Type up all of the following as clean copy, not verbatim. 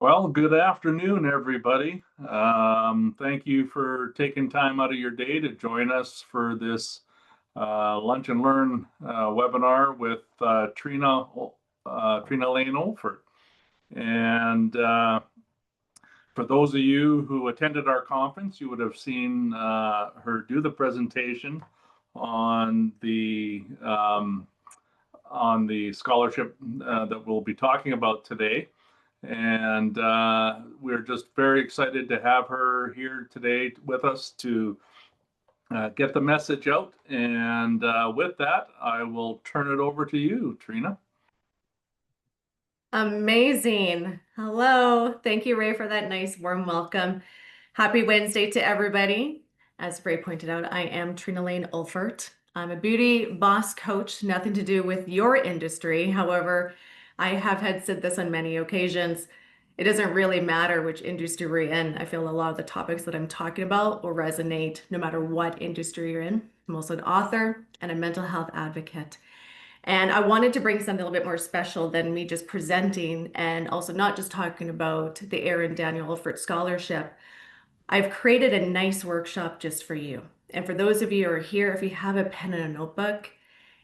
Well, good afternoon, everybody. Thank you for taking time out of your day to join us for this Lunch and Learn webinar with Trena Laine Olfert. And for those of you who attended our conference, you would have seen her do the presentation on the scholarship that we'll be talking about today. And we're just very excited to have her here today with us to get the message out. And with that, I will turn it over to you, Trena. Amazing. Hello. Thank you, Ray, for that nice warm welcome. Happy Wednesday to everybody. As Ray pointed out, I am Trena Laine Olfert. I'm a beauty boss coach, nothing to do with your industry. However, I have had said this on many occasions. It doesn't really matter which industry we're in. I feel a lot of the topics that I'm talking about will resonate no matter what industry you're in. I'm also an author and a mental health advocate. And I wanted to bring something a little bit more special than me just presenting and also not just talking about the Aaron Daniel Olfert Scholarship. I've created a nice workshop just for you. And for those of you who are here, if you have a pen and a notebook,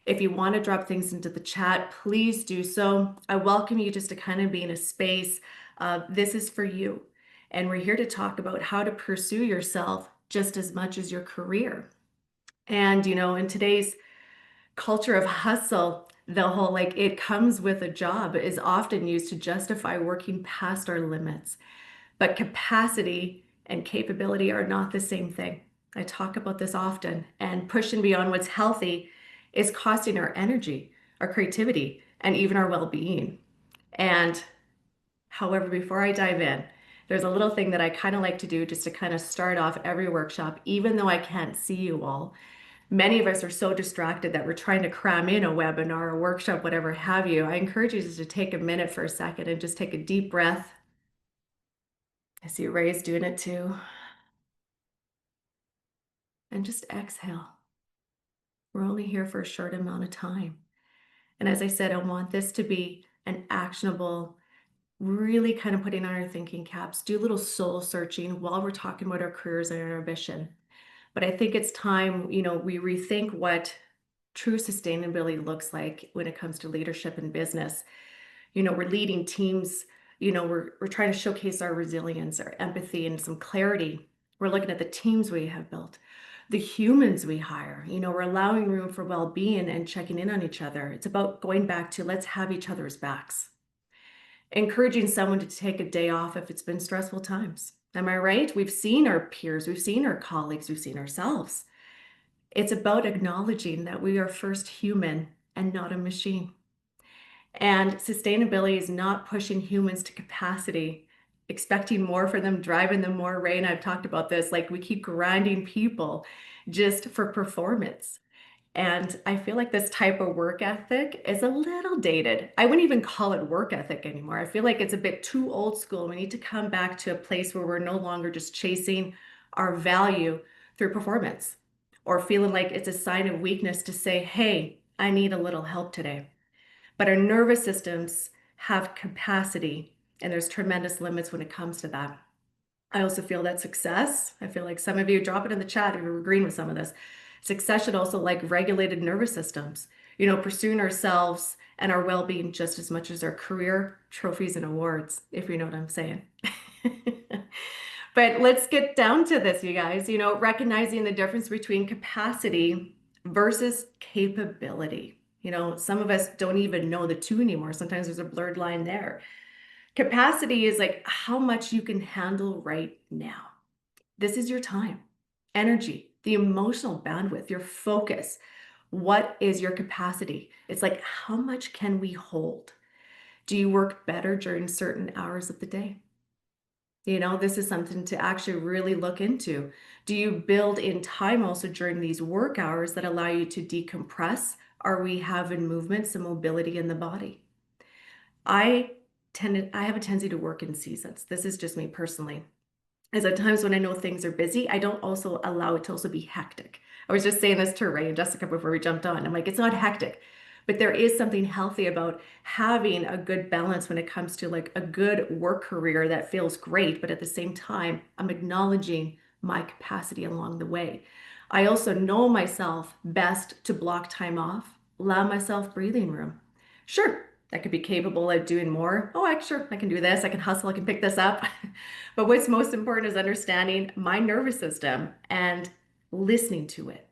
if you want to drop things into the chat, please do so. I welcome you just to kind of be in a space of this is for you. And we're here to talk about how to pursue yourself just as much as your career. And, in today's culture of hustle, the whole like it comes with a job is often used to justify working past our limits. But capacity and capability are not the same thing. I talk about this often, and pushing beyond what's healthy is costing our energy, our creativity, and even our well being. And however, before I dive in, there's a little thing that I kind of like to do just to kind of start off every workshop, even though I can't see you all. Many of us are so distracted that we're trying to cram in a webinar, a workshop, whatever have you. I encourage you just to take a minute for a second and just take a deep breath. I see Ray's doing it too. And just exhale. We're only here for a short amount of time. And as I said, I want this to be an actionable, really kind of putting on our thinking caps, do a little soul searching while we're talking about our careers and our ambition. But I think it's time, we rethink what true sustainability looks like when it comes to leadership and business. We're leading teams, we're trying to showcase our resilience, our empathy, and some clarity. We're looking at the teams we have built, the humans we hire. We're allowing room for well-being and checking in on each other. It's about going back to let's have each other's backs. Encouraging someone to take a day off if it's been stressful times. Am I right? We've seen our peers, we've seen our colleagues, we've seen ourselves. It's about acknowledging that we are first human and not a machine. And sustainability is not pushing humans to capacity, expecting more for them, driving them more. Ray and I've talked about this, like we keep grinding people just for performance. And I feel like this type of work ethic is a little dated. I wouldn't even call it work ethic anymore. I feel like it's a bit too old school. We need to come back to a place where we're no longer just chasing our value through performance or feeling like it's a sign of weakness to say, hey, I need a little help today. But our nervous systems have capacity, and there's tremendous limits when it comes to that. I also feel that success, I feel like some of you drop it in the chat if you're agreeing with some of this. Success should also like regulated nervous systems, pursuing ourselves and our well-being just as much as our career, trophies, and awards, if you know what I'm saying. But let's get down to this, you guys, recognizing the difference between capacity versus capability. Some of us don't even know the two anymore. Sometimes there's a blurred line there. Capacity is like how much you can handle right now. This is your time, energy, the emotional bandwidth, your focus. What is your capacity? It's like, how much can we hold? Do you work better during certain hours of the day? This is something to actually really look into. Do you build in time also during these work hours that allow you to decompress? Are we having movement, some mobility in the body? I have a tendency to work in seasons. This is just me personally. As at times when I know things are busy, I don't also allow it to also be hectic. I was just saying this to Ray and Jessica before we jumped on. I'm like, it's not hectic, But there is something healthy about having a good balance when it comes to like a good work career that feels great, but at the same time, I'm acknowledging my capacity along the way. I also know myself best to block time off, allow myself breathing room. Sure, I could be capable of doing more. Oh, sure, I can do this. I can hustle. I can pick this up. But what's most important is understanding my nervous system and listening to it.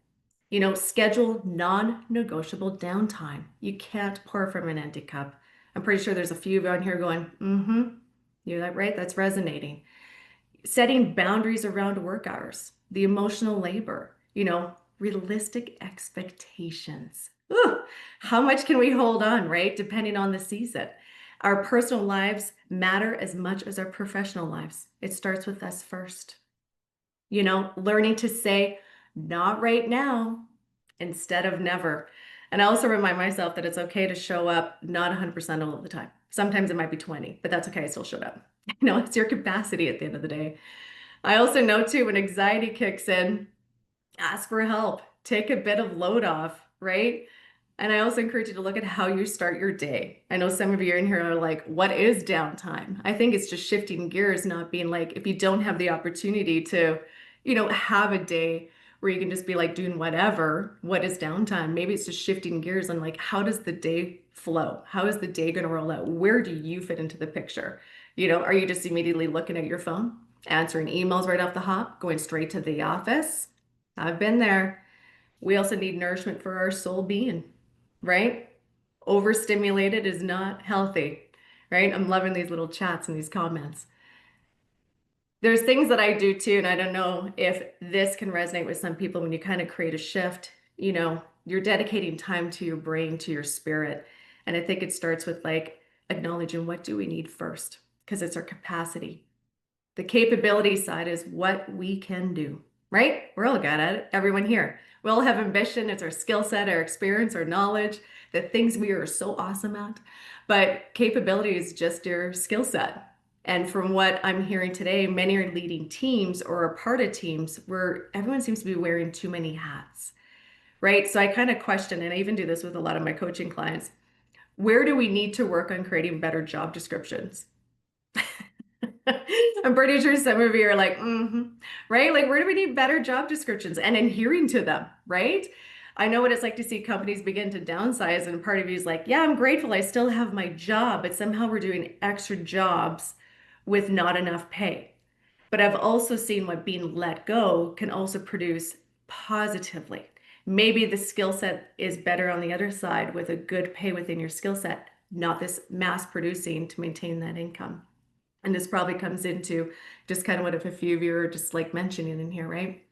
Schedule non-negotiable downtime. You can't pour from an empty cup. I'm pretty sure there's a few of you on here going, you're that right? That's resonating. Setting boundaries around work hours, the emotional labor, realistic expectations. Ooh, how much can we hold on, right? Depending on the season. Our personal lives matter as much as our professional lives. It starts with us first. Learning to say, not right now, instead of never. And I also remind myself that it's okay to show up not 100% all of the time. Sometimes it might be 20, but that's okay. I still showed up. It's your capacity at the end of the day. I also know too, when anxiety kicks in, ask for help, take a bit of load off, right? And I also encourage you to look at how you start your day. I know some of you in here are like, what is downtime? I think it's just shifting gears, not being like, if you don't have the opportunity to, have a day where you can just be like doing whatever, what is downtime? Maybe it's just shifting gears on like, how does the day flow? How is the day going to roll out? Where do you fit into the picture? Are you just immediately looking at your phone, answering emails right off the hop, going straight to the office? I've been there. We also need nourishment for our soul being, right? Overstimulated is not healthy, right? I'm loving these little chats and these comments. There's things that I do too, and I don't know if this can resonate with some people when you kind of create a shift. You're dedicating time to your brain, to your spirit. And I think it starts with like acknowledging what do we need first, because it's our capacity. The capability side is what we can do, right? We're all good at it, everyone here. We all have ambition. It's our skill set, our experience, our knowledge, the things we are so awesome at. But capability is just your skill set. And from what I'm hearing today, many are leading teams or are part of teams where everyone seems to be wearing too many hats, right? So I kind of question, and I even do this with a lot of my coaching clients, where do we need to work on creating better job descriptions? I'm pretty sure some of you are like, right? Like, where do we need better job descriptions and adhering to them, right? I know what it's like to see companies begin to downsize, and part of you is like, yeah, I'm grateful I still have my job, but somehow we're doing extra jobs with not enough pay. But I've also seen what being let go can also produce positively. Maybe the skill set is better on the other side with a good pay within your skill set, not this mass producing to maintain that income. And this probably comes into just kind of what if a few of you are just like mentioning in here, right?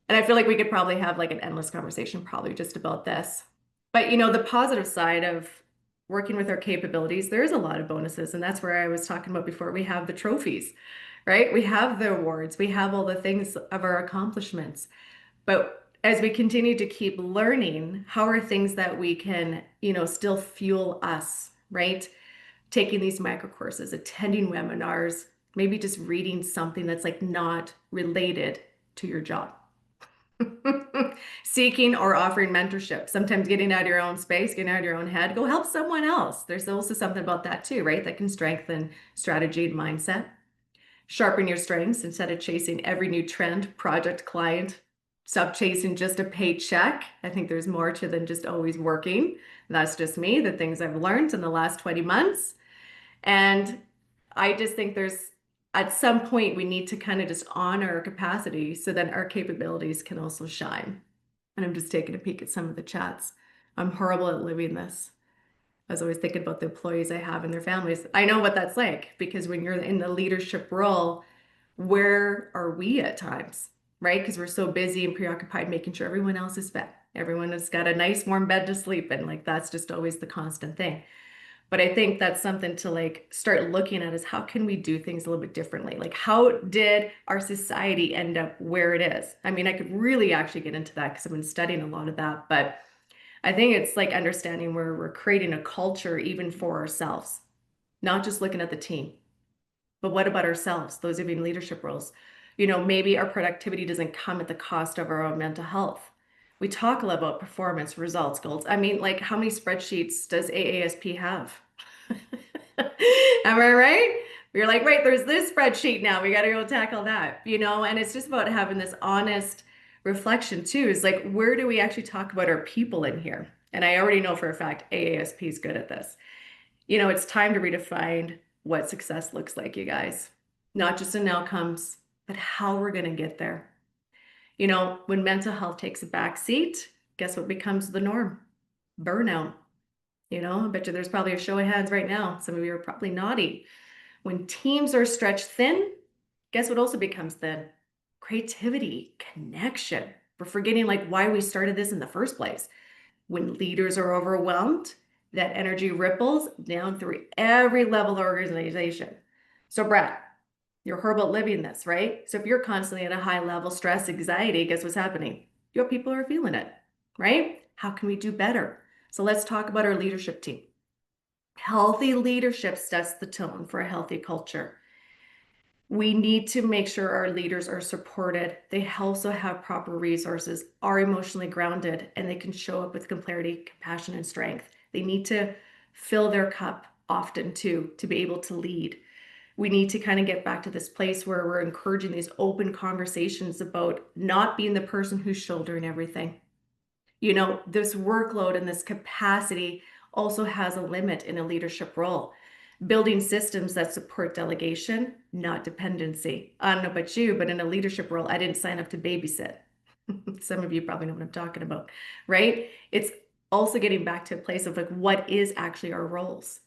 And I feel like we could probably have like an endless conversation probably just about this. But the positive side of working with our capabilities, there's a lot of bonuses. And that's where I was talking about before. We have the trophies, right? We have the awards, we have all the things of our accomplishments. But as we continue to keep learning, how are things that we can, still fuel us, right? Taking these micro courses, attending webinars, maybe just reading something that's like not related to your job. Seeking or offering mentorship, sometimes getting out of your own space, getting out of your own head, go help someone else. There's also something about that too, right? That can strengthen strategy and mindset. Sharpen your strengths instead of chasing every new trend, project, client. Stop chasing just a paycheck. I think there's more to than just always working. That's just me, the things I've learned in the last 20 months. And I just think at some point, we need to kind of just honor our capacity so that our capabilities can also shine. And I'm just taking a peek at some of the chats. I'm horrible at living this. I was always thinking about the employees I have and their families. I know what that's like because when you're in the leadership role, where are we at times, right? Because we're so busy and preoccupied making sure everyone else is fed. Everyone has got a nice warm bed to sleep in. Like that's just always the constant thing. But I think that's something to like start looking at is how can we do things a little bit differently? Like how did our society end up where it is? I mean, I could really actually get into that because I've been studying a lot of that, but I think it's like understanding where we're creating a culture even for ourselves, not just looking at the team, but what about ourselves, those of you in leadership roles? Maybe our productivity doesn't come at the cost of our own mental health. We talk a lot about performance, results, goals. I mean, like, how many spreadsheets does AASP have? Am I right? You're like, right, there's this spreadsheet now. We got to go tackle that, and it's just about having this honest reflection too. Is like, where do we actually talk about our people in here? And I already know for a fact AASP is good at this. It's time to redefine what success looks like, you guys. Not just in outcomes, but how we're going to get there. When mental health takes a back seat, guess what becomes the norm? Burnout. I bet you there's probably a show of hands right now. Some of you are probably naughty. When teams are stretched thin, guess what also becomes thin? Creativity, connection. We're forgetting like why we started this in the first place. When leaders are overwhelmed, that energy ripples down through every level of the organization. So Brad, you're horrible at living this, right? So if you're constantly at a high level, stress, anxiety, guess what's happening? Your people are feeling it, right? How can we do better? So let's talk about our leadership team. Healthy leadership sets the tone for a healthy culture. We need to make sure our leaders are supported. They also have proper resources, are emotionally grounded, and they can show up with clarity, compassion, and strength. They need to fill their cup often too, to be able to lead. We need to kind of get back to this place where we're encouraging these open conversations about not being the person who's shouldering everything. This workload and this capacity also has a limit in a leadership role. Building systems that support delegation, not dependency. I don't know about you, but in a leadership role, I didn't sign up to babysit. Some of you probably know what I'm talking about, right? It's also getting back to a place of like, what is actually our roles?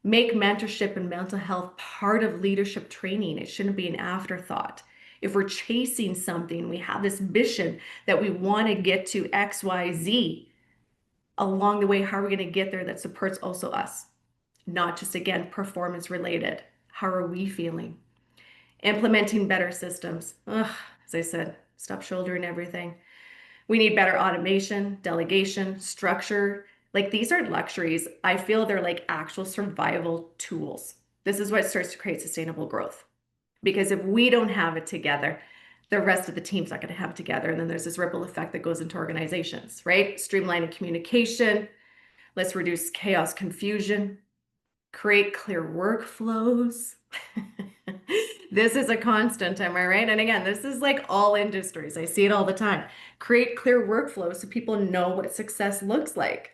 Make mentorship and mental health part of leadership training. It shouldn't be an afterthought. If we're chasing something, we have this vision that we want to get to X, Y, Z. Along the way, how are we going to get there that supports also us? Not just, again, performance related. How are we feeling? Implementing better systems. Ugh, as I said, stop shouldering everything. We need better automation, delegation, structure. Like these aren't luxuries. I feel they're like actual survival tools. This is what starts to create sustainable growth. Because if we don't have it together, the rest of the team's not going to have it together. And then there's this ripple effect that goes into organizations, right? Streamlining communication. Let's reduce chaos, confusion, create clear workflows. This is a constant, am I right? And again, this is like all industries. I see it all the time. Create clear workflows so people know what success looks like.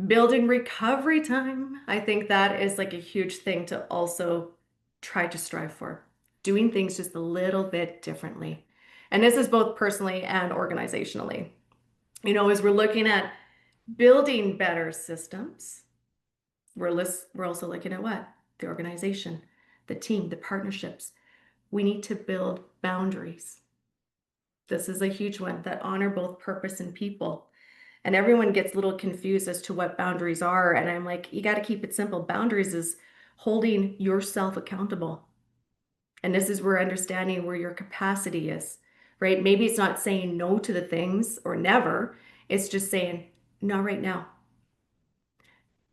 Building recovery time. I think that is like a huge thing to also try to strive for. Doing things just a little bit differently. And this is both personally and organizationally. As we're looking at building better systems, we're also looking at what? The organization, the team, the partnerships. We need to build boundaries. This is a huge one that honor both purpose and people. And everyone gets a little confused as to what boundaries are. And I'm like, you got to keep it simple. Boundaries is holding yourself accountable. And this is where understanding where your capacity is, right? Maybe it's not saying no to the things or never. It's just saying, not right now.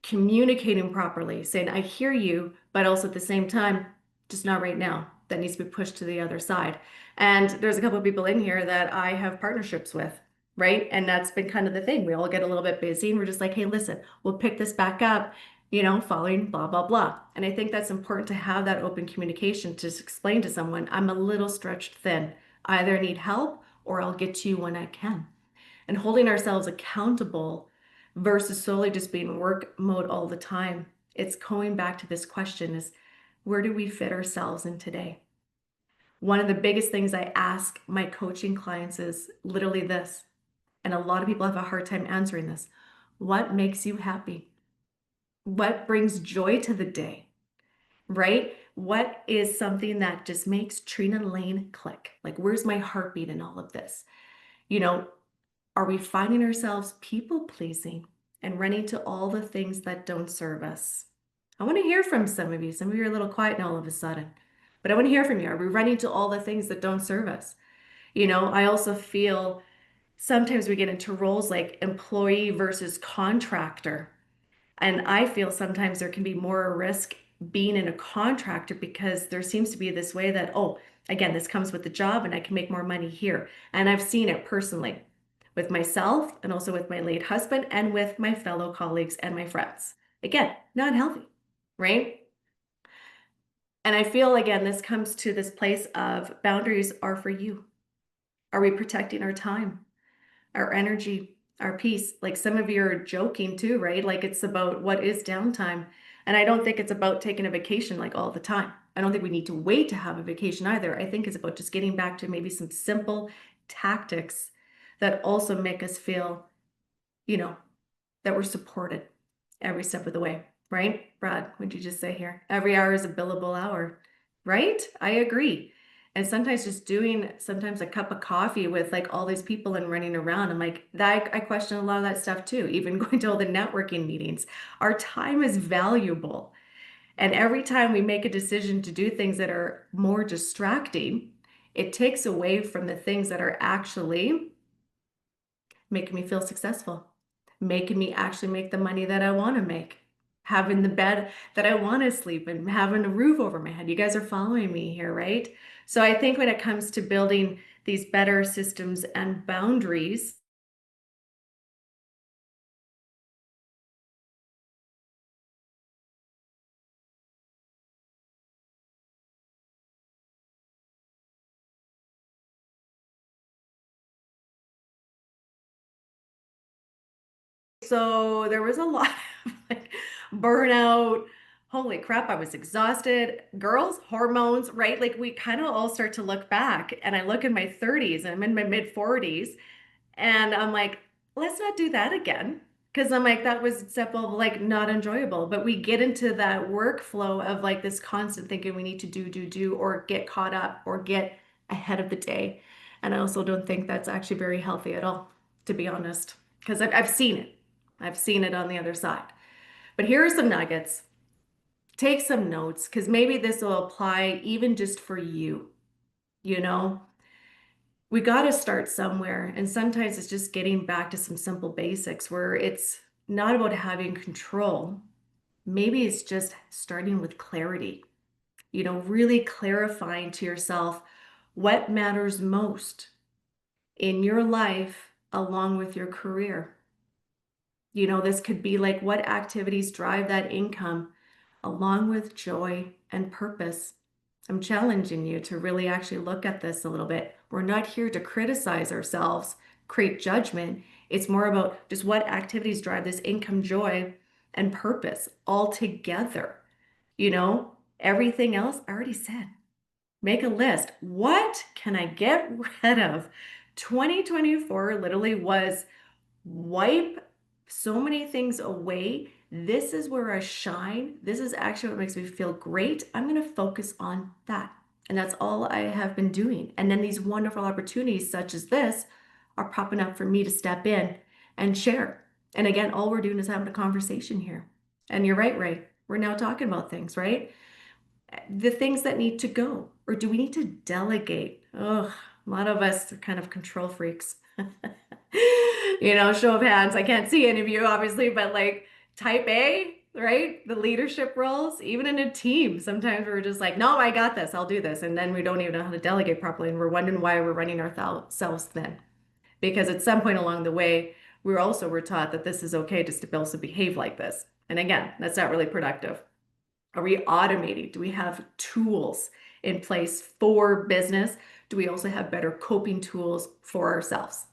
Communicating properly, saying, I hear you, but also at the same time, just not right now. That needs to be pushed to the other side. And there's a couple of people in here that I have partnerships with, right? And that's been kind of the thing. We all get a little bit busy and we're just like, hey, listen, we'll pick this back up, following blah, blah, blah. And I think that's important to have that open communication to explain to someone, I'm a little stretched thin. I either need help or I'll get to you when I can. And holding ourselves accountable versus solely just being work mode all the time. It's going back to this question is, where do we fit ourselves in today? One of the biggest things I ask my coaching clients is literally this, and a lot of people have a hard time answering this. What makes you happy? What brings joy to the day, right? What is something that just makes Trena and Laine click? Like, where's my heartbeat in all of this? Are we finding ourselves people pleasing and running to all the things that don't serve us? I want to hear from some of you. Some of you are a little quiet now all of a sudden, but I want to hear from you. Are we running to all the things that don't serve us? I also feel sometimes we get into roles like employee versus contractor. And I feel sometimes there can be more risk being in a contractor because there seems to be this way that, oh, again, this comes with the job and I can make more money here. And I've seen it personally with myself and also with my late husband and with my fellow colleagues and my friends. Again, not healthy, right? And I feel again, this comes to this place of boundaries are for you. Are we protecting our time, our energy, our peace? Like some of you are joking too, right? Like it's about what is downtime. And I don't think it's about taking a vacation like all the time. I don't think we need to wait to have a vacation either. I think it's about just getting back to maybe some simple tactics that also make us feel, you know, that we're supported every step of the way, right? Brad, what'd you just say here? Every hour is a billable hour, right? I agree. And sometimes just doing sometimes a cup of coffee with like all these people and running around, I'm like, that I question a lot of that stuff too, even going to all the networking meetings. Our time is valuable. And every time we make a decision to do things that are more distracting, it takes away from the things that are actually making me feel successful, making me actually make the money that I want to make, having the bed that I want to sleep in, having a roof over my head. You guys are following me here, right? So I think when it comes to building these better systems and boundaries, so there was a lot of like burnout. Holy crap, I was exhausted. Girls, hormones, right? Like we kind of all start to look back, and I look in my 30s and I'm in my mid 40s. And I'm like, let's not do that again. Because I'm like, that was simple, like not enjoyable. But we get into that workflow of like this constant thinking we need to do, or get caught up or get ahead of the day. And I also don't think that's actually very healthy at all, to be honest, because I've seen it. I've seen it on the other side. But here are some nuggets. Take some notes because maybe this will apply even just for you, you know? We got to start somewhere. And sometimes it's just getting back to some simple basics where it's not about having control. Maybe it's just starting with clarity, really clarifying to yourself what matters most in your life along with your career. This could be like what activities drive that income along with joy and purpose. I'm challenging you to really actually look at this a little bit. We're not here to criticize ourselves, create judgment. It's more about just what activities drive this income, joy, and purpose all together. Everything else I already said. Make a list. What can I get rid of? 2024 literally was wipe so many things away. This is where I shine. This is actually what makes me feel great. I'm going to focus on that. And that's all I have been doing. And then these wonderful opportunities, such as this, are popping up for me to step in and share. And again, all we're doing is having a conversation here. And you're right, Ray. We're now talking about things, right? The things that need to go, or do we need to delegate? Oh, a lot of us are kind of control freaks. Show of hands. I can't see any of you, obviously, but like type A, right? The leadership roles, even in a team, sometimes we're just like, no, I got this, I'll do this. And then we don't even know how to delegate properly. And we're wondering why we're running ourselves thin. Because at some point along the way, we're taught that this is okay just to also behave like this. And again, that's not really productive. Are we automating? Do we have tools in place for business? Do we also have better coping tools for ourselves?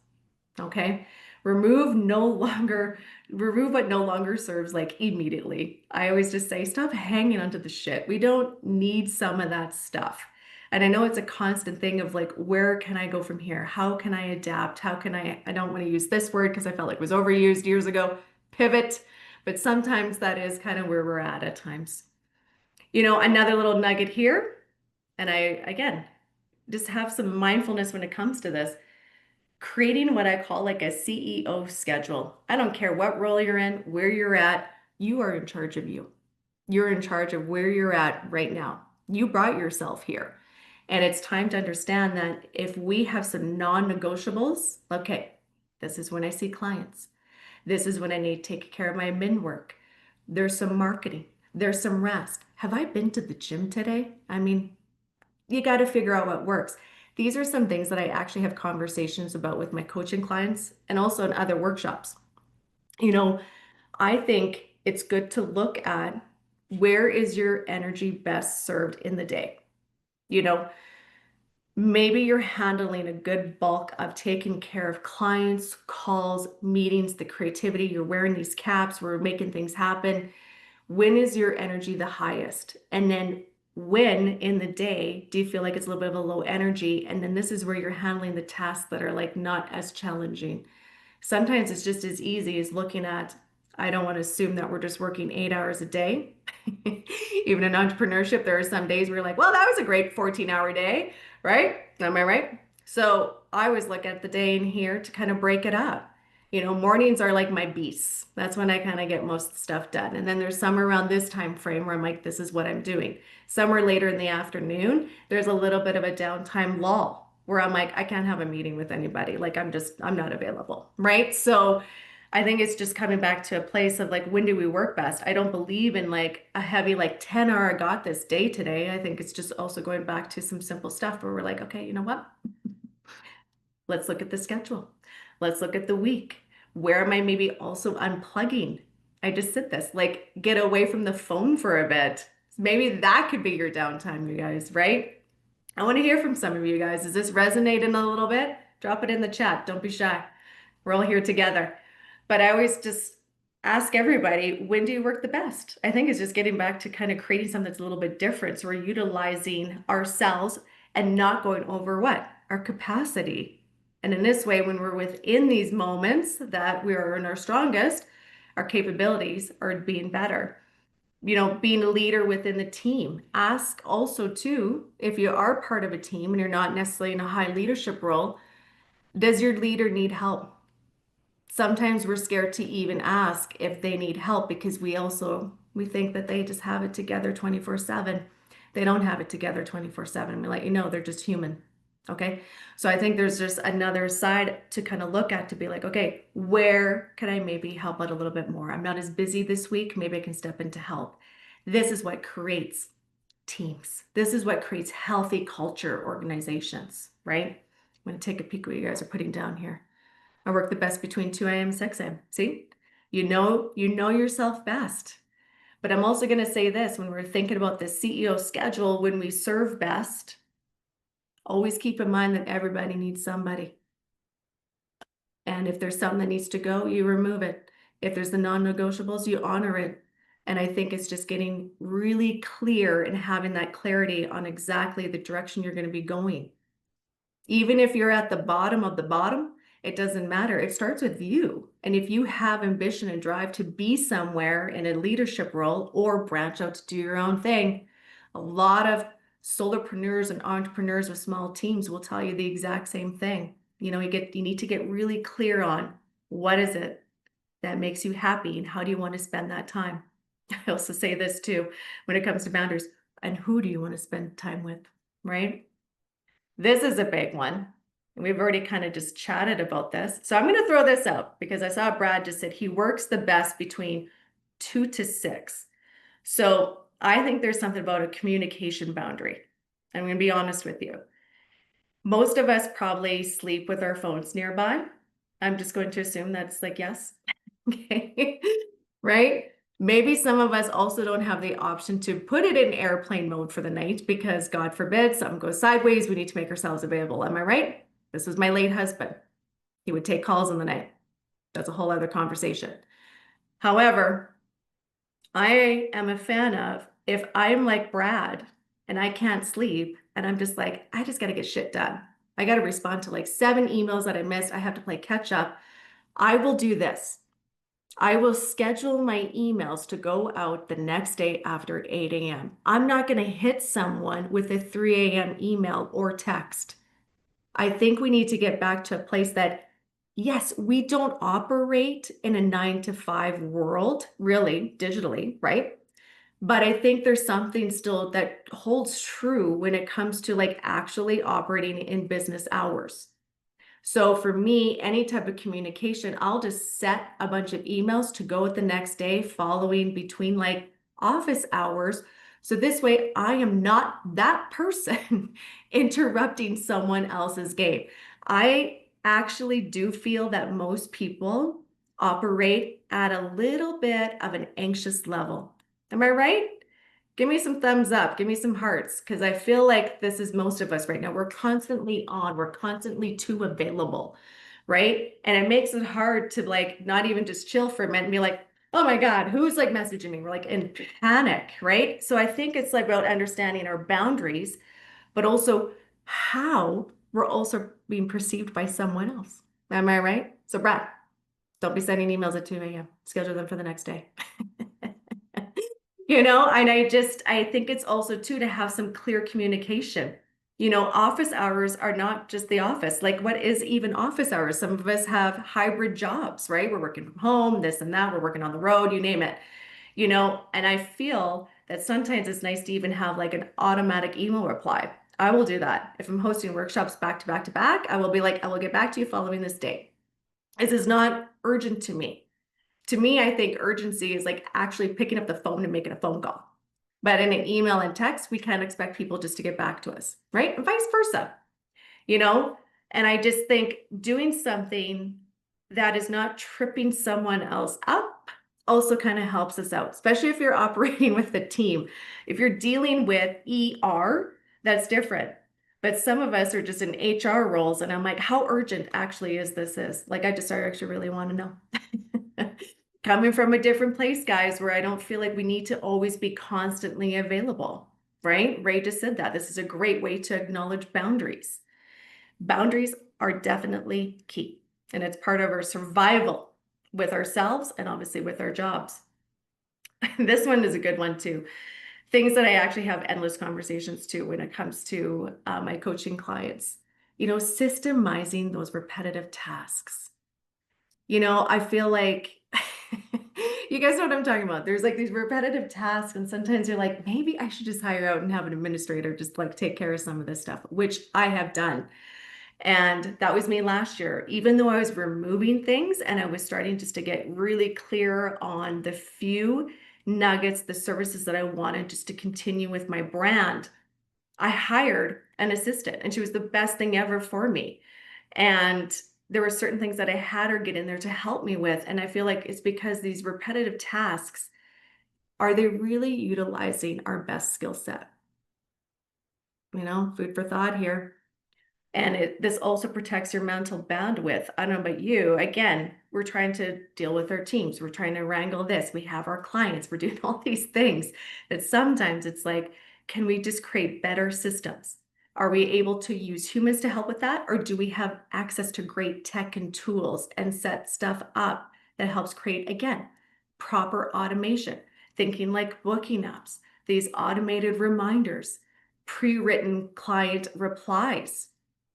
Okay. Remove what no longer serves, like immediately. I always just say, stop hanging onto the shit. We don't need some of that stuff. And I know it's a constant thing of like, where can I go from here? How can I adapt? I don't want to use this word because I felt like it was overused years ago, pivot. But sometimes that is kind of where we're at times. Another little nugget here, and again, just have some mindfulness when it comes to this. Creating what I call like a CEO schedule. I don't care what role you're in, where you're at, you are in charge of you. You're in charge of where you're at right now. You brought yourself here. And it's time to understand that if we have some non-negotiables, okay, this is when I see clients. This is when I need to take care of my admin work. There's some marketing. There's some rest. Have I been to the gym today? I mean, you got to figure out what works. These are some things that I actually have conversations about with my coaching clients and also in other workshops. You know, I think it's good to look at where is your energy best served in the day. You know, maybe you're handling a good bulk of taking care of clients, calls, meetings, the creativity, you're wearing these caps, we're making things happen. When is your energy the highest? And then when in the day do you feel like it's a little bit of a low energy? And then this is where you're handling the tasks that are like not as challenging. Sometimes it's just as easy as looking at, I don't want to assume that we're just working 8 hours a day. Even in entrepreneurship, there are some days where you're like, well, that was a great 14-hour day, right? Am I right? So I always look at the day in here to kind of break it up. You know, mornings are like my beasts. That's when I kind of get most stuff done. And then there's some around this time frame where I'm like, this is what I'm doing. Somewhere later in the afternoon, there's a little bit of a downtime lull where I'm like, I can't have a meeting with anybody. Like I'm not available, right? So I think it's just coming back to a place of like, when do we work best? I don't believe in like a heavy, like 10-hour, I got this day today. I think it's just also going back to some simple stuff where we're like, okay, you know what? Let's look at the schedule. Let's look at the week. Where am I maybe also unplugging? I just said this, like get away from the phone for a bit. Maybe that could be your downtime, you guys, right? I want to hear from some of you guys. Is this resonating a little bit? Drop it in the chat. Don't be shy. We're all here together. But I always just ask everybody, when do you work the best? I think it's just getting back to kind of creating something that's a little bit different. So we're utilizing ourselves and not going over what? Our capacity. And in this way, when we're within these moments that we are in our strongest, our capabilities are being better. You know, being a leader within the team. Ask also too, if you are part of a team and you're not necessarily in a high leadership role, does your leader need help? Sometimes we're scared to even ask if they need help because we think that they just have it together 24/7. They don't have it together 24/7. We let you know they're just human. Okay. So I think there's just another side to kind of look at to be like, okay, where can I maybe help out a little bit more? I'm not as busy this week. Maybe I can step in to help. This is what creates teams. This is what creates healthy culture organizations, right? I'm going to take a peek what you guys are putting down here. I work the best between 2 a.m. and 6 a.m. See, you know yourself best. But I'm also going to say this, when we're thinking about the CEO schedule, when we serve best, always keep in mind that everybody needs somebody. And if there's something that needs to go, you remove it. If there's the non-negotiables, you honor it. And I think it's just getting really clear and having that clarity on exactly the direction you're going to be going. Even if you're at the bottom of the bottom, it doesn't matter. It starts with you. And if you have ambition and drive to be somewhere in a leadership role or branch out to do your own thing, a lot of solopreneurs and entrepreneurs with small teams will tell you the exact same thing. You know, you need to get really clear on what is it that makes you happy and how do you want to spend that time. I also say this too, when it comes to boundaries, and who do you want to spend time with, right? This is a big one. And we've already kind of just chatted about this. So I'm going to throw this out because I saw Brad just said he works the best between 2 to 6. So I think there's something about a communication boundary. I'm going to be honest with you. Most of us probably sleep with our phones nearby. I'm just going to assume that's like, yes. Okay. Right? Maybe some of us also don't have the option to put it in airplane mode for the night because God forbid something goes sideways. We need to make ourselves available. Am I right? This was my late husband. He would take calls in the night. That's a whole other conversation. However, I am a fan of if I'm like Brad and I can't sleep and I'm just like, I just got to get shit done. I got to respond to like 7 emails that I missed. I have to play catch up. I will do this. I will schedule my emails to go out the next day after 8 a.m. I'm not going to hit someone with a 3 a.m. email or text. I think we need to get back to a place that, yes, we don't operate in a 9 to 5 world, really, digitally, right? But I think there's something still that holds true when it comes to like actually operating in business hours. So for me, any type of communication, I'll just set a bunch of emails to go with the next day following between like office hours So this way, I am not that person interrupting someone else's game. I actually do feel that most people operate at a little bit of an anxious level. Am I right? Give me some thumbs up, give me some hearts, because I feel like this is most of us right now. We're constantly on, we're constantly too available, right? And it makes it hard to like not even just chill for a minute and be like, oh my God, who's like messaging me? We're like in panic, right? So I think it's like about understanding our boundaries, but also how we're also being perceived by someone else. Am I right? So Brad, don't be sending emails at 2 a.m. Schedule them for the next day. And I think it's also too to have some clear communication. Office hours are not just the office. Like, what is even office hours? Some of us have hybrid jobs, right? We're working from home, this and that, we're working on the road, you name it. And I feel that sometimes it's nice to even have like an automatic email reply. I will do that. If I'm hosting workshops back to back to back, I will be like, I will get back to you following this date. This is not urgent to me. To me, I think urgency is like actually picking up the phone and making a phone call. But in an email and text, we can't expect people just to get back to us, right? And vice versa, you know? And I just think doing something that is not tripping someone else up also kind of helps us out, especially if you're operating with a team. If you're dealing with ER, that's different. But some of us are just in HR roles, and I'm like, how urgent actually is this? Like, I actually really want to know. Coming from a different place, guys, where I don't feel like we need to always be constantly available, right? Ray just said that. This is a great way to acknowledge boundaries. Boundaries are definitely key, and it's part of our survival with ourselves and obviously with our jobs. This one is a good one too. Things that I actually have endless conversations to when it comes to my coaching clients. Systemizing those repetitive tasks. I feel like you guys know what I'm talking about. There's like these repetitive tasks, and sometimes you're like, maybe I should just hire out and have an administrator just like take care of some of this stuff, which I have done. And that was me last year. Even though I was removing things and I was starting just to get really clear on the few nuggets, the services that I wanted just to continue with my brand, I hired an assistant, and she was the best thing ever for me. And there were certain things that I had her get in there to help me with. And I feel like it's because these repetitive tasks, are they really utilizing our best skill set? Food for thought here. And this also protects your mental bandwidth. I don't know about you. Again, we're trying to deal with our teams. We're trying to wrangle this. We have our clients. We're doing all these things that sometimes it's like, can we just create better systems? Are we able to use humans to help with that? Or do we have access to great tech and tools and set stuff up that helps create, again, proper automation? Thinking like booking apps, these automated reminders, pre-written client replies.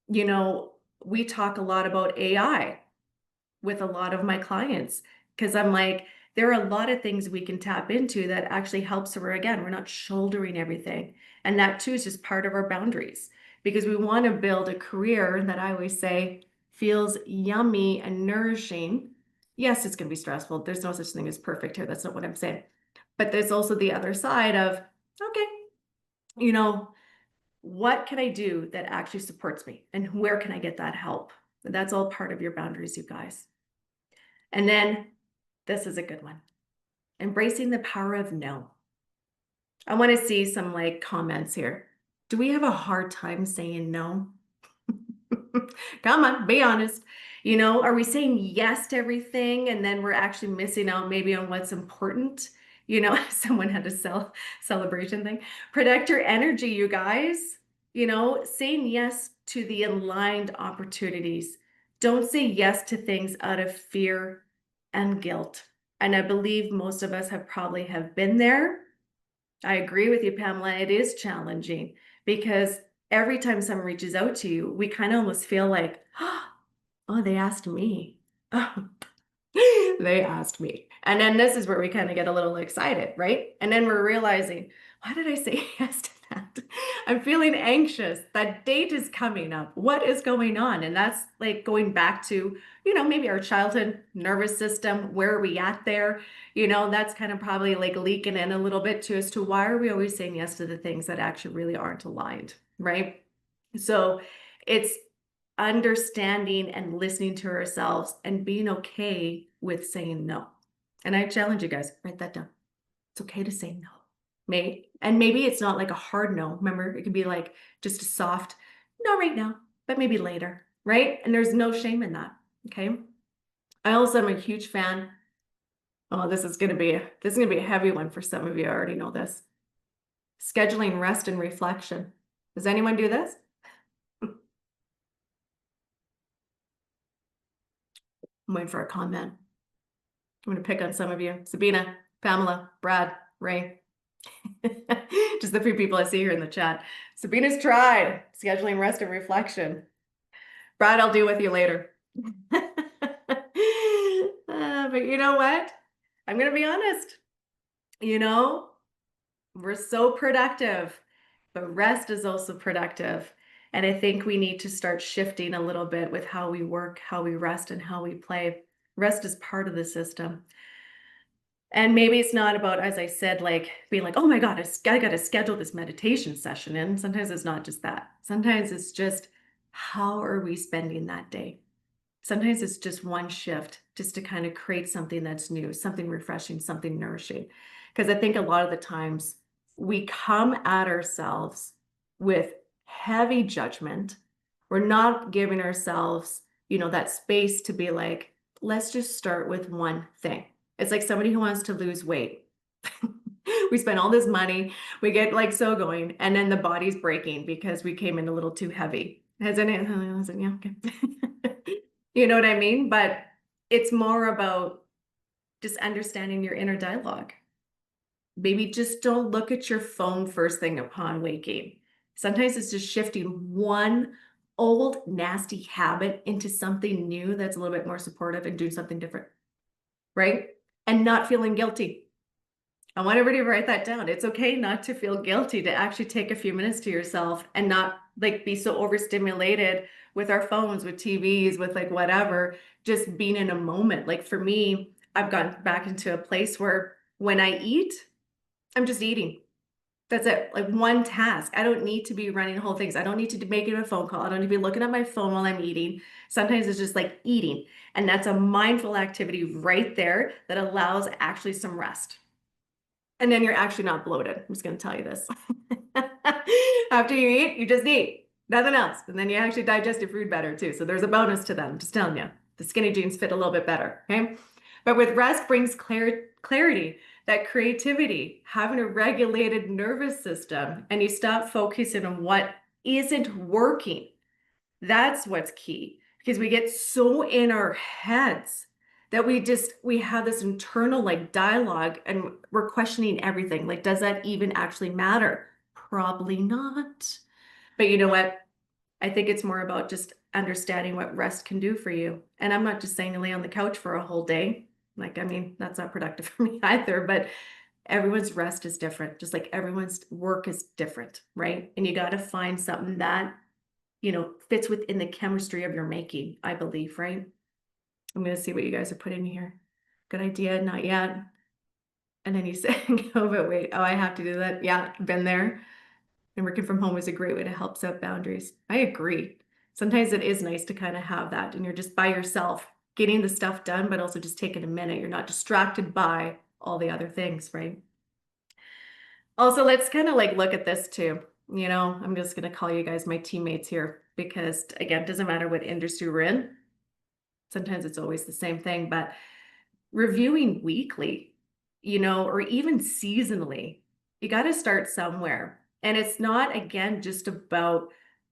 We talk a lot about AI with a lot of my clients because I'm like, there are a lot of things we can tap into that actually helps. So we're not shouldering everything. And that too is just part of our boundaries because we want to build a career that I always say feels yummy and nourishing. Yes, it's going to be stressful. There's no such thing as perfect here. That's not what I'm saying. But there's also the other side of, okay, what can I do that actually supports me? And where can I get that help? That's all part of your boundaries, you guys. And then this is a good one. Embracing the power of no. I want to see some like comments here. Do we have a hard time saying no? Come on, be honest. Are we saying yes to everything and then we're actually missing out maybe on what's important? Someone had a celebration thing. Protect your energy, you guys. Saying yes to the aligned opportunities. Don't say yes to things out of fear and guilt. And I believe most of us probably have been there. I agree with you, Pamela. It is challenging because every time someone reaches out to you, we kind of almost feel like, oh, they asked me. Oh, they asked me. And then this is where we kind of get a little excited, right? And then we're realizing, why did I say yes to that. I'm feeling anxious. That date is coming up. What is going on? And that's like going back to, maybe our childhood nervous system. Where are we at there? That's kind of probably like leaking in a little bit too as to why are we always saying yes to the things that actually really aren't aligned, right? So it's understanding and listening to ourselves and being okay with saying no. And I challenge you guys, write that down. It's okay to say no. Maybe it's not like a hard no. Remember, it can be like just a soft, no right now, but maybe later, right? And there's no shame in that. Okay. I also am a huge fan. Oh, this is gonna be a heavy one for some of you. I already know this. Scheduling rest and reflection. Does anyone do this? I'm waiting for a comment. I'm gonna pick on some of you. Sabina, Pamela, Brad, Ray. Just the few people I see here in the chat. Sabina's tried scheduling rest and reflection. Brad, I'll deal with you later. But you know what? I'm going to be honest. We're so productive, but rest is also productive. And I think we need to start shifting a little bit with how we work, how we rest, and how we play. Rest is part of the system. And maybe it's not about, as I said, like being like, oh my God, I got to schedule this meditation session in. Sometimes it's not just that. Sometimes it's just, how are we spending that day? Sometimes it's just one shift just to kind of create something that's new, something refreshing, something nourishing. Because I think a lot of the times we come at ourselves with heavy judgment. We're not giving ourselves, that space to be like, let's just start with one thing. It's like somebody who wants to lose weight. We spend all this money, we get like so going, and then the body's breaking because we came in a little too heavy. Has any, yeah, okay. You know what I mean? But it's more about just understanding your inner dialogue. Maybe just don't look at your phone first thing upon waking. Sometimes it's just shifting one old nasty habit into something new that's a little bit more supportive and doing something different, right? And not feeling guilty. I want everybody to write that down. It's okay not to feel guilty, to actually take a few minutes to yourself and not like be so overstimulated with our phones, with TVs, with like whatever, just being in a moment. Like for me, I've gotten back into a place where when I eat, I'm just eating. That's it. Like one task. I don't need to be running whole things. I don't need to be making a phone call. I don't need to be looking at my phone while I'm eating. Sometimes it's just like eating. And that's a mindful activity right there that allows actually some rest. And then you're actually not bloated. I'm just going to tell you this. After you eat, you just eat. Nothing else. And then you actually digest your food better too. So there's a bonus to them. Just telling you. The skinny jeans fit a little bit better. Okay. But with rest brings clarity, that creativity, having a regulated nervous system, and you stop focusing on what isn't working. That's what's key, because we get so in our heads that we have this internal like dialogue and we're questioning everything. Like, does that even actually matter? Probably not. But you know what? I think it's more about just understanding what rest can do for you. And I'm not just saying to lay on the couch for a whole day. Like, I mean, that's not productive for me either, but everyone's rest is different. Just like everyone's work is different, right? And you got to find something that, fits within the chemistry of your making, I believe, right? I'm going to see what you guys are putting here. Good idea, not yet. And then you say, oh, but wait, oh, I have to do that. Yeah, been there. And working from home is a great way to help set boundaries. I agree. Sometimes it is nice to kind of have that and you're just by yourself getting the stuff done, but also just taking a minute. You're not distracted by all the other things, right? Also, let's kind of like look at this too. I'm just going to call you guys my teammates here because, again, it doesn't matter what industry we're in. Sometimes it's always the same thing, but reviewing weekly, or even seasonally, you got to start somewhere. And it's not, again, just about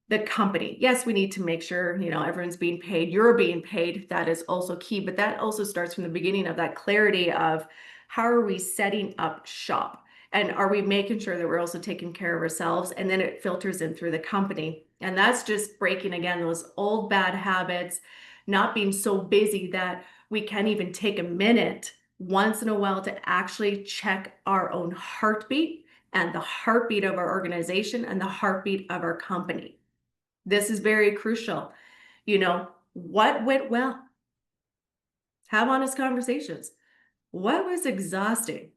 the company. Yes, we need to make sure, everyone's being paid. You're being paid. That is also key. But that also starts from the beginning of that clarity of how are we setting up shop? And are we making sure that we're also taking care of ourselves? And then it filters in through the company. And that's just breaking, again, those old bad habits, not being so busy that we can't even take a minute once in a while to actually check our own heartbeat and the heartbeat of our organization and the heartbeat of our company. This is very crucial. What went well? Have honest conversations. What was exhausting?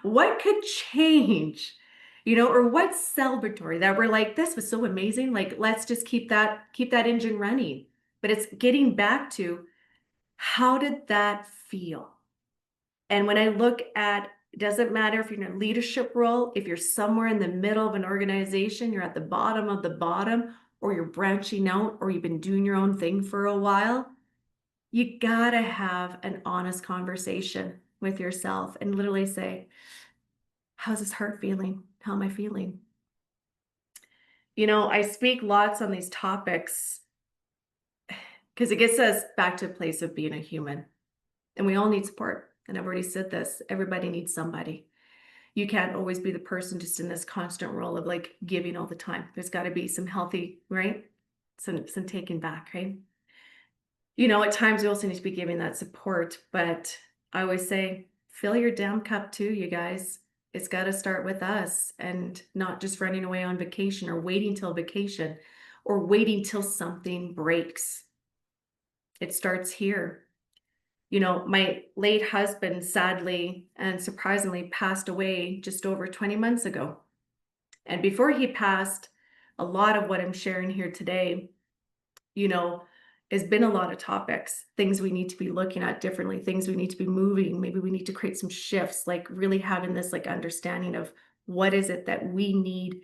What could change? Or what's celebratory that we're like, this was so amazing. Like, let's just keep that engine running. But it's getting back to, how did that feel? And when I look at, it doesn't matter if you're in a leadership role, if you're somewhere in the middle of an organization, you're at the bottom of the bottom, or you're branching out, or you've been doing your own thing for a while, you gotta have an honest conversation with yourself and literally say, how's this heart feeling? How am I feeling? I speak lots on these topics because it gets us back to a place of being a human. And we all need support. And I've already said this, everybody needs somebody. You can't always be the person just in this constant role of like giving all the time. There's got to be some healthy, right? Some taking back, right? At times we also need to be giving that support, but I always say, fill your damn cup too, you guys. It's got to start with us and not just running away on vacation or waiting till vacation or waiting till something breaks. It starts here. My late husband sadly and surprisingly passed away just over 20 months ago. And before he passed, a lot of what I'm sharing here today, has been a lot of topics, things we need to be looking at differently, things we need to be moving. Maybe we need to create some shifts, like really having this like understanding of what is it that we need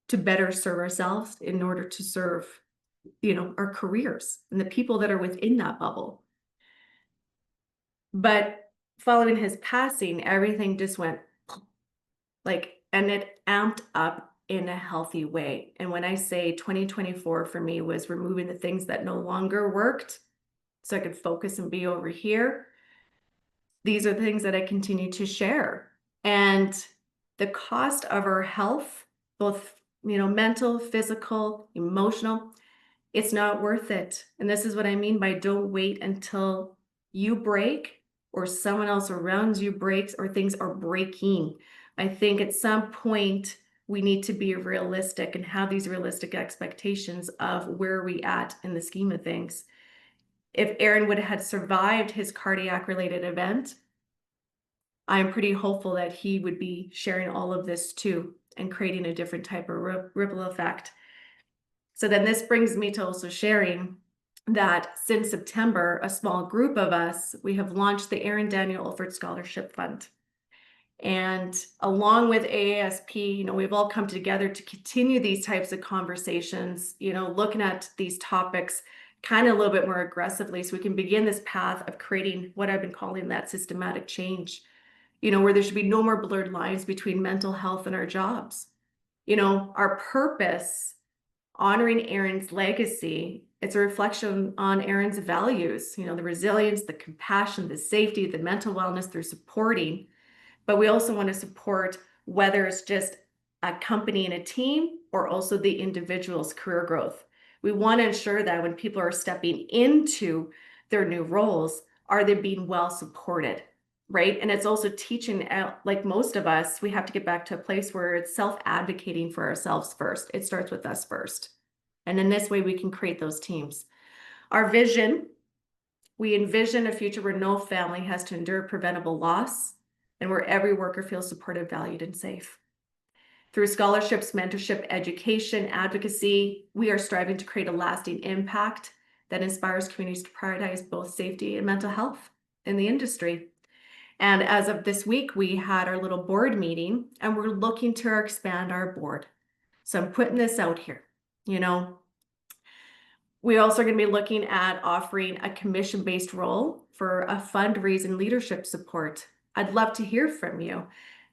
to better serve ourselves in order to serve, our careers and the people that are within that bubble. But following his passing, everything just went and it amped up in a healthy way. And when I say 2024 for me was removing the things that no longer worked so I could focus and be over here, these are the things that I continue to share. And the cost of our health, both, mental, physical, emotional, it's not worth it. And this is what I mean by don't wait until you break or someone else around you breaks or things are breaking. I think at some point we need to be realistic and have these realistic expectations of where we at in the scheme of things. If Aaron would have survived his cardiac related event, I'm pretty hopeful that he would be sharing all of this too and creating a different type of ripple effect. So then this brings me to also sharing that since September, a small group of us, we have launched the Aaron Daniel Olfert Scholarship Fund. And along with AASP, we've all come together to continue these types of conversations, looking at these topics kind of a little bit more aggressively so we can begin this path of creating what I've been calling that systematic change, where there should be no more blurred lines between mental health and our jobs. Our purpose, honoring Aaron's legacy, it's a reflection on Aaron's values, the resilience, the compassion, the safety, the mental wellness through supporting. But we also want to support whether it's just a company and a team or also the individual's career growth. We want to ensure that when people are stepping into their new roles, are they being well supported, right? And it's also teaching, like most of us, we have to get back to a place where it's self-advocating for ourselves first. It starts with us first. And in this way, we can create those teams. Our vision, we envision a future where no family has to endure preventable loss and where every worker feels supported, valued, and safe. Through scholarships, mentorship, education, advocacy, we are striving to create a lasting impact that inspires communities to prioritize both safety and mental health in the industry. And as of this week, we had our little board meeting and we're looking to expand our board. So I'm putting this out here, We also are going to be looking at offering a commission-based role for a fundraising leadership support. I'd love to hear from you.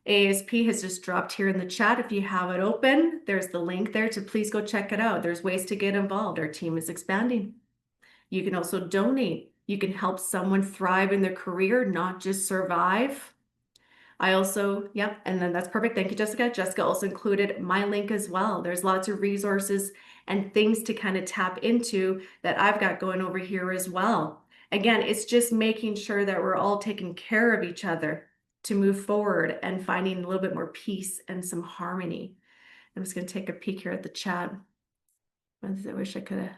AASP has just dropped here in the chat. If you have it open, there's the link there to please go check it out. There's ways to get involved. Our team is expanding. You can also donate. You can help someone thrive in their career, not just survive. I also, and then that's perfect. Thank you, Jessica. Jessica also included my link as well. There's lots of resources and things to kind of tap into that I've got going over here as well. Again, it's just making sure that we're all taking care of each other. to move forward and finding a little bit more peace and some harmony. I'm just going to take a peek here at the chat. I wish I could have.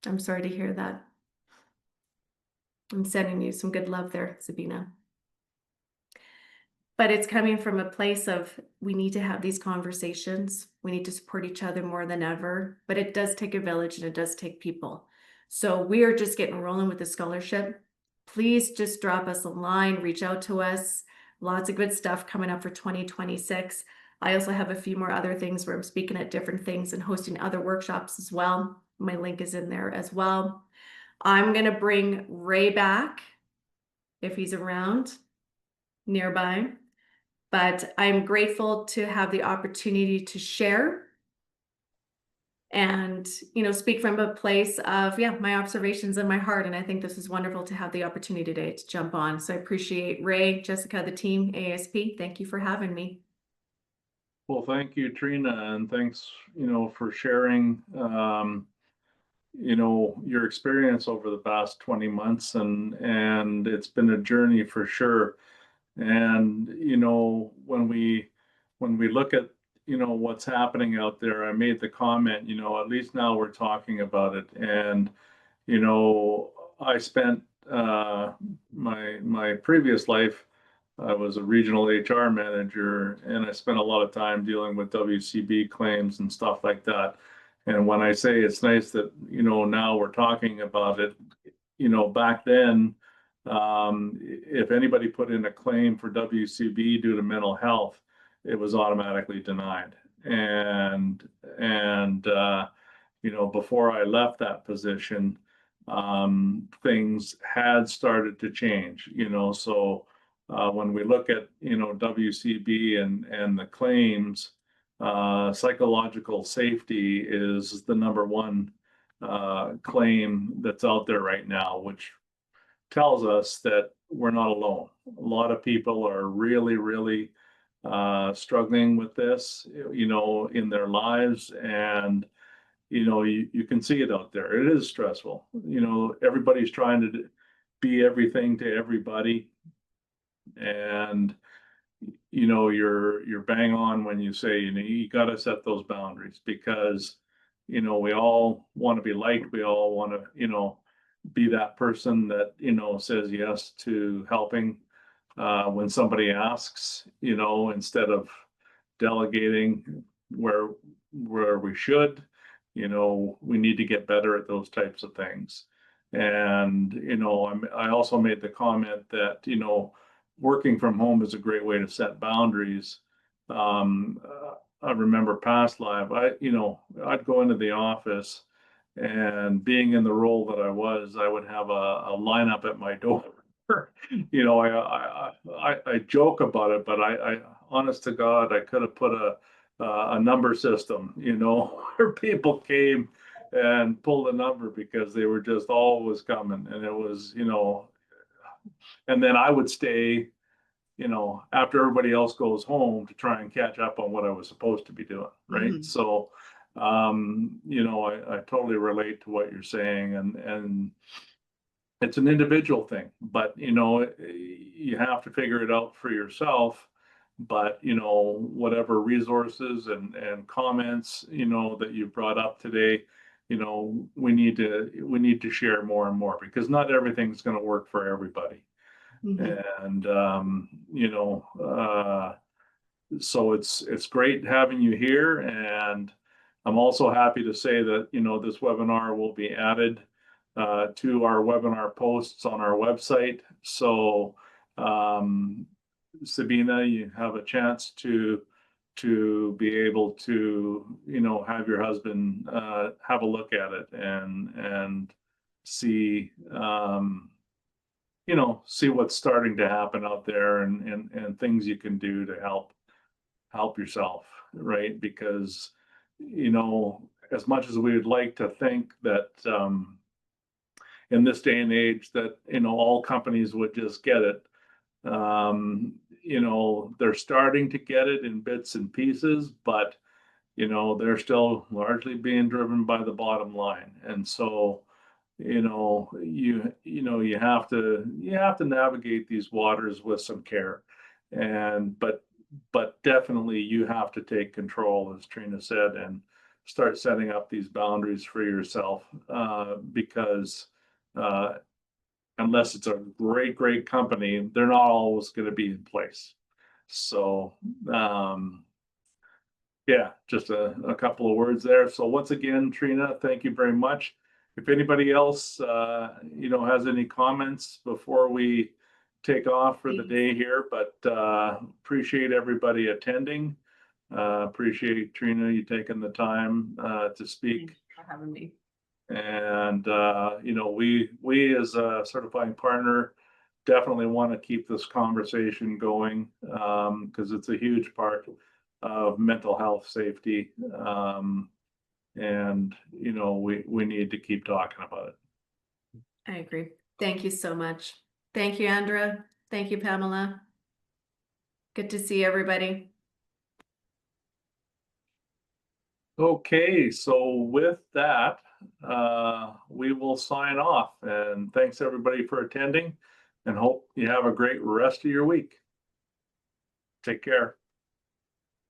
I'm sorry to hear that. I'm sending you some good love there, Sabina. But it's coming from a place of we need to have these conversations. We need to support each other more than ever. But it does take a village and it does take people. So we are just getting rolling with the scholarship. Please just drop us a line, reach out to us. Lots of good stuff coming up for 2026. I also have a few more other things where I'm speaking at different things and hosting other workshops as well. My link is in there as well. I'm going to bring Ray back if he's around nearby. But I'm grateful to have the opportunity to share and, speak from a place of, my observations in my heart. And I think this is wonderful to have the opportunity today to jump on. So I appreciate Ray, Jessica, the team, AASP. Thank you for having me. Well, thank you, Trena, and thanks, for sharing, your experience over the past 20 months, and it's been a journey for sure. And, when we look at, what's happening out there, I made the comment, at least now we're talking about it. And, I spent my previous life, I was a regional HR manager, and I spent a lot of time dealing with WCB claims and stuff like that. And when I say it's nice that, now we're talking about it, back then, if anybody put in a claim for WCB due to mental health, it was automatically denied. And before I left that position, things had started to change. So when we look at WCB and the claims, psychological safety is the number one claim that's out there right now, which tells us that we're not alone. A lot of people are really, really struggling with this, in their lives. And, you can see it out there. It is stressful. Everybody's trying to be everything to everybody. And, you're bang on when you say, you got to set those boundaries because, we all want to be liked. We all want to, be that person that, says yes to helping when somebody asks, instead of delegating where we should. We need to get better at those types of things. And I also made the comment that working from home is a great way to set boundaries. I remember past life, I'd go into the office, and being in the role that I was, I would have a lineup at my door. I joke about it, but I honest to God, I could have put a number system, where people came and pulled a number because they were just always coming. And it was, and then I would stay, after everybody else goes home to try and catch up on what I was supposed to be doing. Right. Mhm. So, I totally relate to what you're saying, and it's an individual thing, but you have to figure it out for yourself. But whatever resources and comments that you brought up today, we need to share more and more, because not everything's going to work for everybody. Mhm. And so it's great having you here. And I'm also happy to say that this webinar will be added to our webinar posts on our website. So Sabina, you have a chance to be able to have your husband have a look at it and see see what's starting to happen out there, and things you can do to help yourself, right? Because as much as we would like to think that in this day and age that all companies would just get it, they're starting to get it in bits and pieces, but they're still largely being driven by the bottom line. And so you have to navigate these waters with some care. And but definitely you have to take control, as Trina said, and start setting up these boundaries for yourself, because unless it's a great company, they're not always going to be in place. So yeah, just a couple of words there. So once again, Trina, thank you very much. If anybody else, has any comments before we take off for the day here, but appreciate everybody attending. Appreciate Trina, you taking the time to speak. Thanks for having me. And we as a certifying partner definitely want to keep this conversation going, because it's a huge part of mental health safety. And we need to keep talking about it. I agree. Thank you so much. Thank you, Andrea. Thank you, Pamela. Good to see everybody. Okay, so with that, we will sign off, and thanks everybody for attending, and hope you have a great rest of your week. Take care.